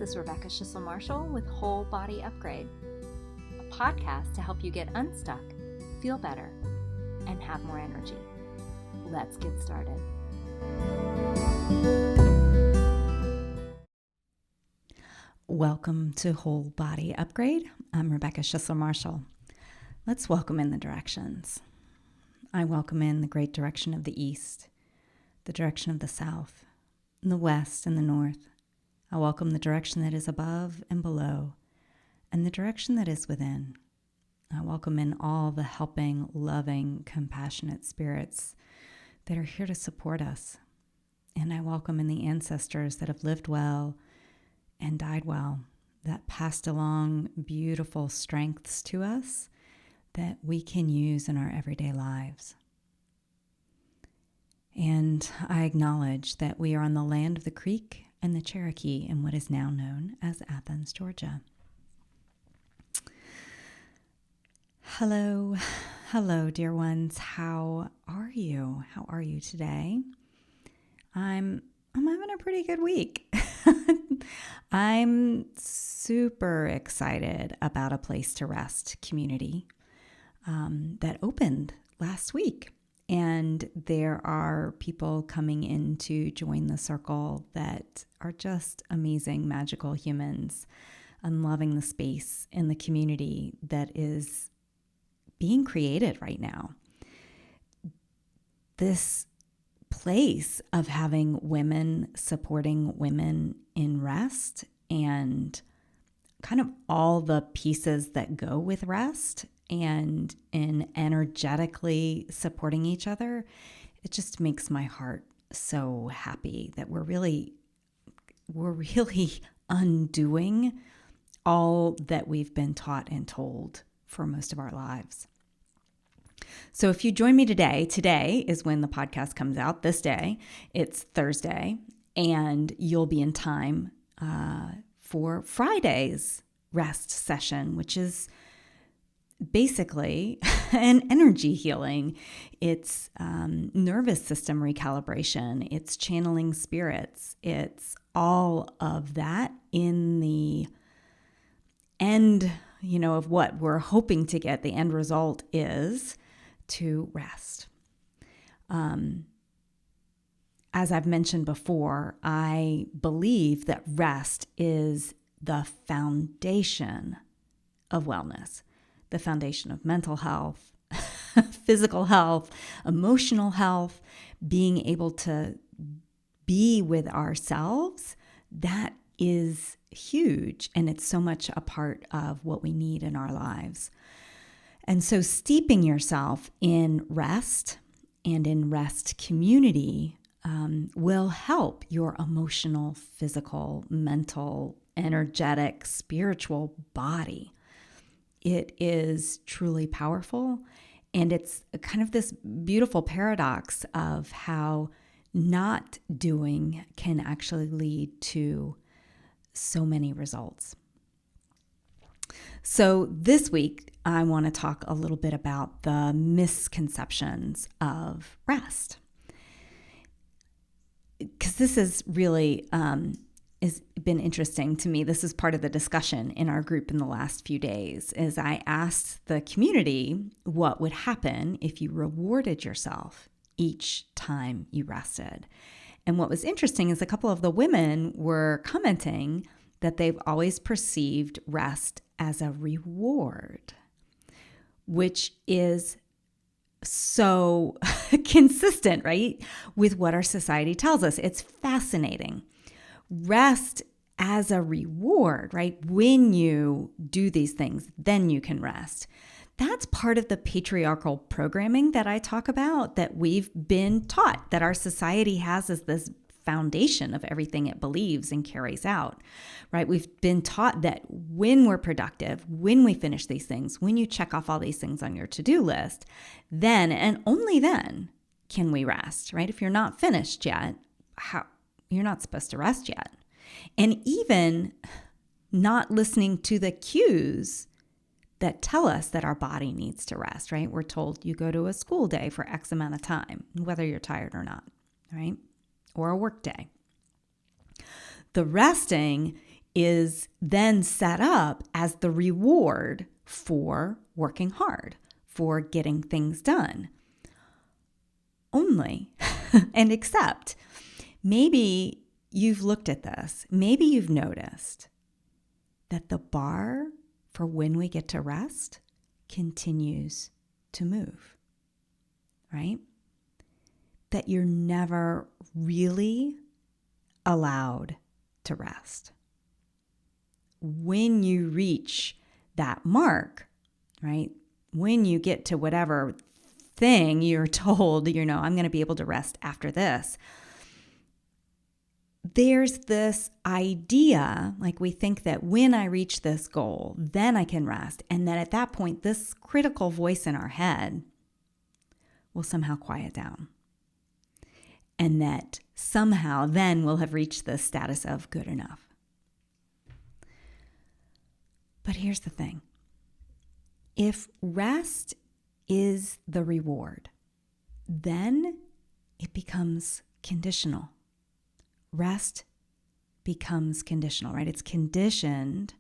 is Rebecca Schissel-Marshall with Whole Body Upgrade, a podcast to help you get unstuck, feel better, and have more energy. Let's get started. Welcome to Whole Body Upgrade. I'm Rebecca Schissel-Marshall. Let's welcome in the directions. I welcome in the great direction of the east, the direction of the south, the west and the north. I welcome the direction that is above and below, and the direction that is within. I welcome in all the helping, loving, compassionate spirits that are here to support us. And I welcome in the ancestors that have lived well and died well, that passed along beautiful strengths to us that we can use in our everyday lives. And I acknowledge that we are on the land of the Creek and the Cherokee in what is now known as Athens, Georgia. Hello, dear ones. How are you? How are you today? I'm having a pretty good week. I'm super excited about a Place to Rest community that opened last week. And there are people coming in to join the circle that are just amazing, magical humans and loving the space in the community that is being created right now. This place of having women supporting women in rest and kind of all the pieces that go with rest and in energetically supporting each other, it just makes my heart so happy that we're really undoing all that we've been taught and told for most of our lives. So if you join me today is when the podcast comes out. This day, it's Thursday, and you'll be in time for Friday's rest session, which is basically an energy healing. It's nervous system recalibration. It's channeling spirits. It's all of that in the end, of what we're hoping to get. The end result is to rest. As I've mentioned before, I believe that rest is the foundation of wellness, the foundation of mental health, physical health, emotional health, being able to be with ourselves. That is huge, and it's so much a part of what we need in our lives. And so steeping yourself in rest and in rest community will help your emotional, physical, mental, energetic, spiritual body. It is truly powerful, and it's kind of this beautiful paradox of how not doing can actually lead to so many results. So this week, I want to talk a little bit about the misconceptions of rest, because this is really has been interesting to me. This is part of the discussion in our group in the last few days, is I asked the community what would happen if you rewarded yourself each time you rested. And what was interesting is a couple of the women were commenting that they've always perceived rest as a reward, which is so consistent, right, with what our society tells us. It's fascinating. Rest as a reward, right? When you do these things, then you can rest. That's part of the patriarchal programming that I talk about, that we've been taught, that our society has as this foundation of everything it believes and carries out, right? We've been taught that when we're productive, when we finish these things, when you check off all these things on your to-do list, then and only then can we rest, right? If you're not finished yet, you're not supposed to rest yet. And even not listening to the cues that tell us that our body needs to rest, right? We're told you go to a school day for X amount of time, whether you're tired or not, right? Or a work day. The resting is then set up as the reward for working hard, for getting things done. Only, and except, maybe you've looked at this, maybe you've noticed that the bar for when we get to rest continues to move, right? That you're never really allowed to rest. When you reach that mark, right? When you get to whatever thing you're told, I'm going to be able to rest after this. There's this idea, like we think that when I reach this goal, then I can rest. And that at that point, this critical voice in our head will somehow quiet down. And that somehow then we'll have reached the status of good enough. But here's the thing. If rest is the reward, then it becomes conditional. Rest becomes conditional, right? It's conditioned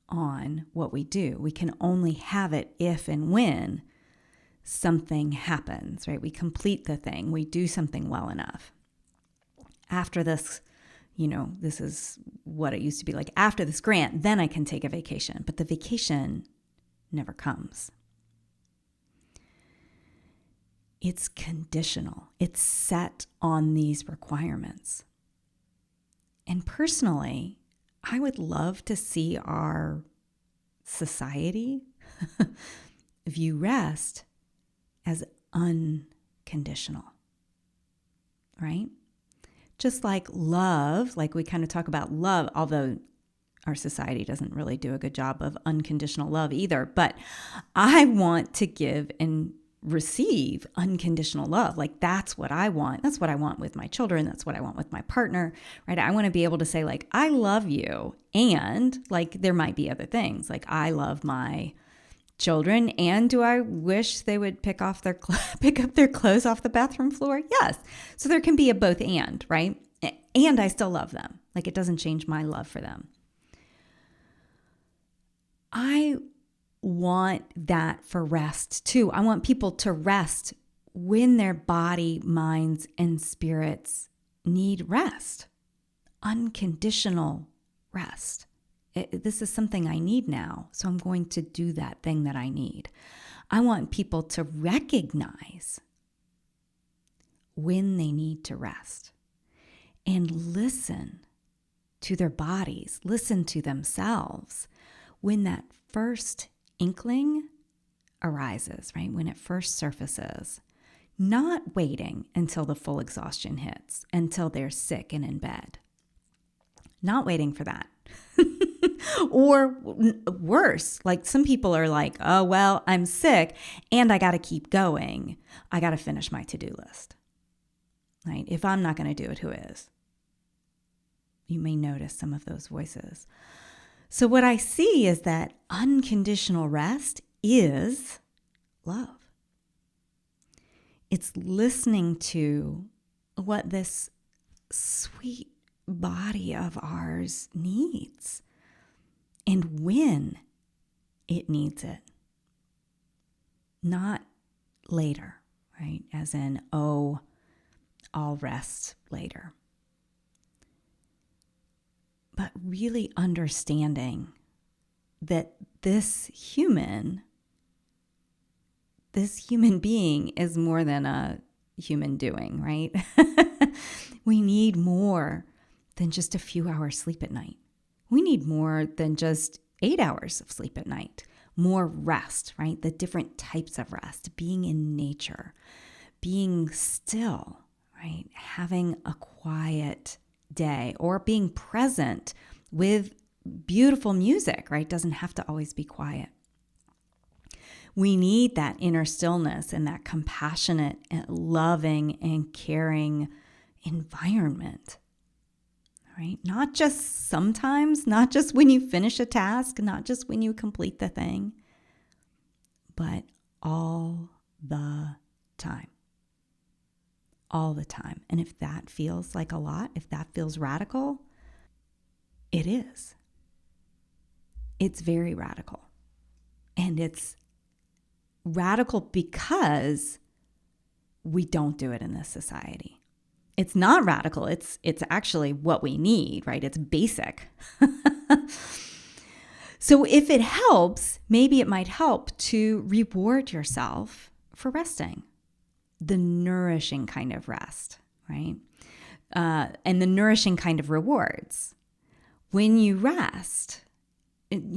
on what we do. We can only have it if and when something happens, right? We complete the thing. We do something well enough. After this, this is what it used to be like. After this grant, then I can take a vacation. But the vacation never comes. It's conditional. It's set on these requirements. And personally, I would love to see our society view rest as unconditional, right? Just like love, like we kind of talk about love, although our society doesn't really do a good job of unconditional love either. But I want to give and receive unconditional love. Like that's what I want. That's what I want with my children. That's what I want with my partner, right? I want to be able to say like, I love you. And like, there might be other things like I love my children. And do I wish they would pick up their clothes off the bathroom floor? Yes. So there can be a both and, right? And I still love them. Like it doesn't change my love for them. I want that for rest too. I want people to rest when their body, minds, and spirits need rest. Unconditional rest. This is something I need now, so I'm going to do that thing that I need. I want people to recognize when they need to rest and listen to their bodies, listen to themselves when that first inkling arises, right? When it first surfaces, not waiting until the full exhaustion hits, until they're sick and in bed. Not waiting for that. Or worse, like some people are like, oh, well, I'm sick and I got to keep going. I got to finish my to-do list, right? If I'm not going to do it, who is? You may notice some of those voices. So what I see is that unconditional rest is love. It's listening to what this sweet body of ours needs and when it needs it. Not later, right? As in, oh, I'll rest later. But really understanding that this human being is more than a human doing, right? We need more than just a few hours sleep at night. We need more than just 8 hours of sleep at night. More rest, right? The different types of rest, being in nature, being still, right? Having a quiet day or being present with beautiful music, right? Doesn't have to always be quiet. We need that inner stillness and that compassionate and loving and caring environment, right? Not just sometimes, not just when you finish a task, not just when you complete the thing, but all the time. All the time. And if that feels like a lot, if that feels radical, It is. It's very radical. And it's radical because we don't do it in this society. It's not radical. It's actually what we need, right? It's basic. So if it helps, maybe it might help to reward yourself for resting. The nourishing kind of rest, right? And the nourishing kind of rewards. When you rest, I'm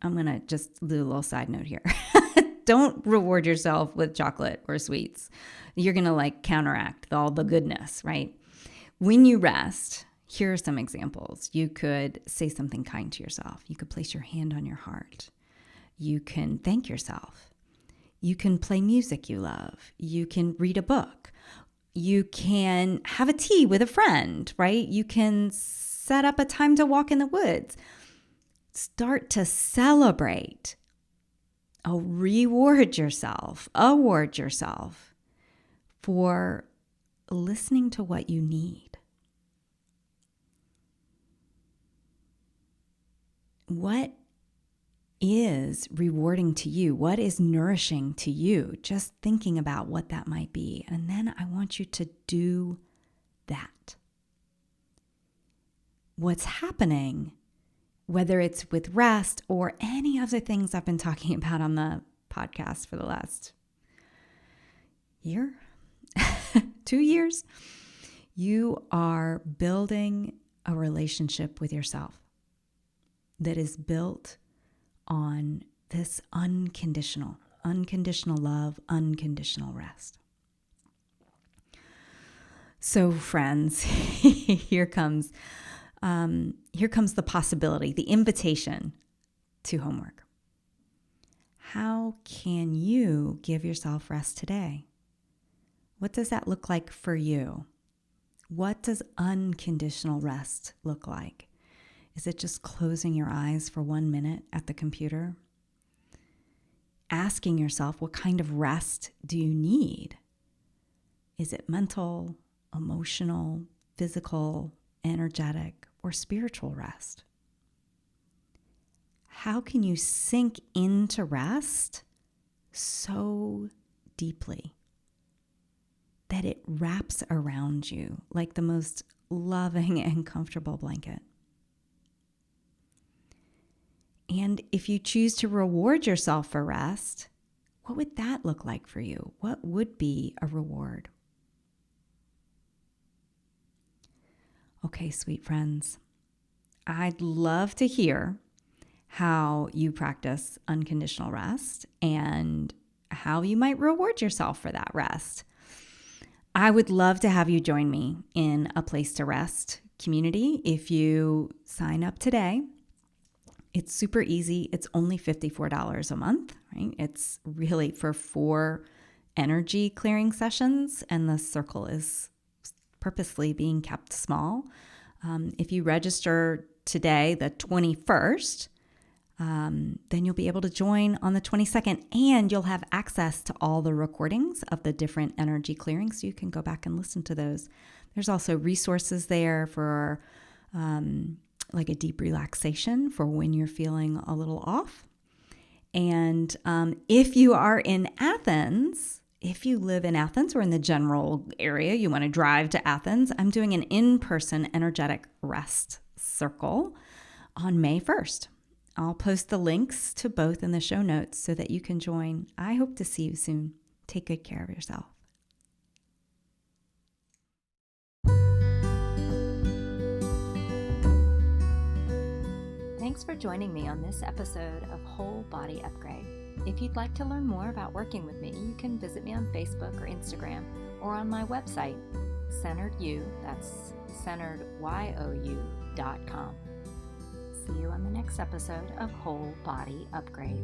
going to just do a little side note here. Don't reward yourself with chocolate or sweets. You're going to counteract all the goodness, right? When you rest, here are some examples. You could say something kind to yourself. You could place your hand on your heart. You can thank yourself. You can play music you love. You can read a book. You can have a tea with a friend, right? You can set up a time to walk in the woods. Start to celebrate. Award yourself for listening to what you need. What is rewarding to you? What is nourishing to you? Just thinking about what that might be. And then I want you to do that. What's happening, whether it's with rest or any of the things I've been talking about on the podcast for the last year, 2 years, you are building a relationship with yourself that is built on this unconditional love, unconditional rest. So friends, here comes the possibility, the invitation to homework. How can you give yourself rest today? What does that look like for you? What does unconditional rest look like? Is it just closing your eyes for 1 minute at the computer? Asking yourself, what kind of rest do you need? Is it mental, emotional, physical, energetic, or spiritual rest? How can you sink into rest so deeply that it wraps around you like the most loving and comfortable blanket? And if you choose to reward yourself for rest, what would that look like for you? What would be a reward? Okay, sweet friends, I'd love to hear how you practice unconditional rest and how you might reward yourself for that rest. I would love to have you join me in a Place to Rest community. If you sign up today, it's super easy. It's only $54 a month, right? It's really for 4 energy clearing sessions, and the circle is purposely being kept small. If you register today, the 21st, then you'll be able to join on the 22nd, and you'll have access to all the recordings of the different energy clearings, so you can go back and listen to those. There's also resources there for like a deep relaxation for when you're feeling a little off. And if you are in Athens, if you live in Athens or in the general area, you want to drive to Athens, I'm doing an in-person energetic rest circle on May 1st. I'll post the links to both in the show notes so that you can join. I hope to see you soon. Take good care of yourself. Thanks for joining me on this episode of Whole Body Upgrade. If you'd like to learn more about working with me, you can visit me on Facebook or Instagram or on my website, CenteredYou, that's CenteredYou.com. See you on the next episode of Whole Body Upgrade.